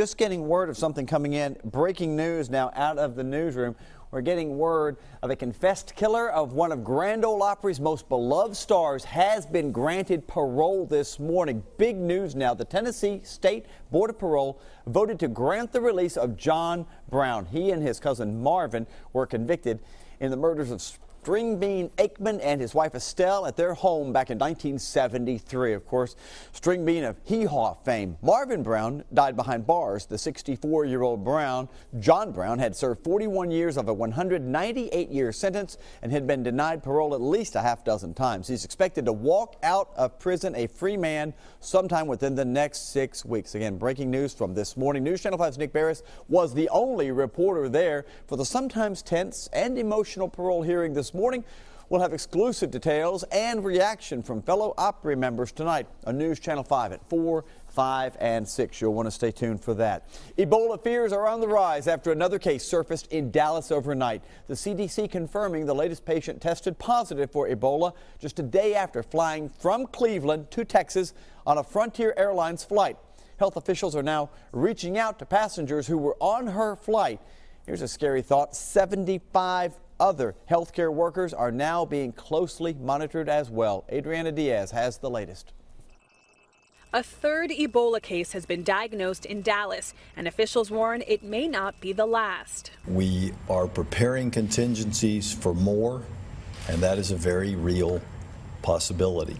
Just getting word of something coming in. Breaking news now out of the newsroom. We're getting word of a confessed killer of one of Grand Ole Opry's most beloved stars has been granted parole this morning. Big news now. The Tennessee State Board of Parole voted to grant the release of John Brown. He and his cousin Marvin were convicted in the murders of Stringbean Aikman and his wife Estelle at their home back in 1973. Of course, Stringbean of Hee Haw fame. Marvin Brown died behind bars. The 64-year-old John Brown, had served 41 years of a 198-year sentence and had been denied parole at least a half dozen times. He's expected to walk out of prison a free man sometime within the next 6 weeks. Again, breaking news from this morning. News Channel 5's Nick Barris was the only reporter there for the sometimes tense and emotional parole hearing this morning. We'll have exclusive details and reaction from fellow Opry members tonight on News Channel 5 at 4, 5, and 6. You'll want to stay tuned for that. Ebola fears are on the rise after another case surfaced in Dallas overnight. The CDC confirming the latest patient tested positive for Ebola just a day after flying from Cleveland to Texas on a Frontier Airlines flight. Health officials are now reaching out to passengers who were on her flight. Here's a scary thought. 75 other healthcare workers are now being closely monitored as well. Adriana Diaz has the latest. A third Ebola case has been diagnosed in Dallas, and officials warn it may not be the last. We are preparing contingencies for more, and that is a very real possibility.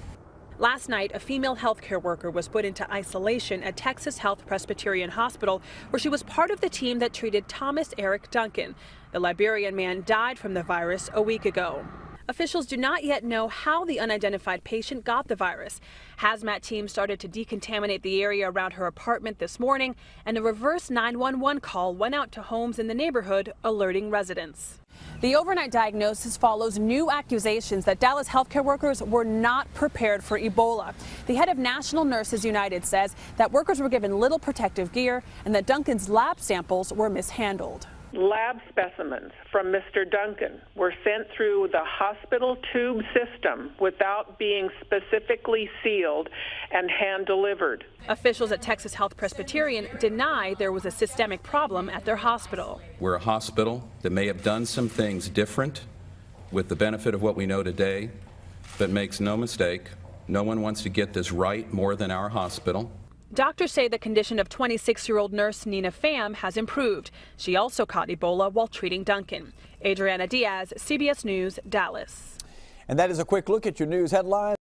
Last night, a female healthcare worker was put into isolation at Texas Health Presbyterian Hospital, where she was part of the team that treated Thomas Eric Duncan. The Liberian man died from the virus a week ago. Officials do not yet know how the unidentified patient got the virus. Hazmat teams started to decontaminate the area around her apartment this morning, and a reverse 911 call went out to homes in the neighborhood, alerting residents. The overnight diagnosis follows new accusations that Dallas healthcare workers were not prepared for Ebola. The head of National Nurses United says that workers were given little protective gear and that Duncan's lab samples were mishandled. Lab specimens from Mr. Duncan were sent through the hospital tube system without being specifically sealed and hand-delivered. Officials at Texas Health Presbyterian deny there was a systemic problem at their hospital. We're a hospital that may have done some things different with the benefit of what we know today, but makes no mistake, no one wants to get this right more than our hospital. Doctors say the condition of 26-year-old nurse Nina Pham has improved. She also caught Ebola while treating Duncan. Adriana Diaz, CBS News, Dallas. And that is a quick look at your news headlines.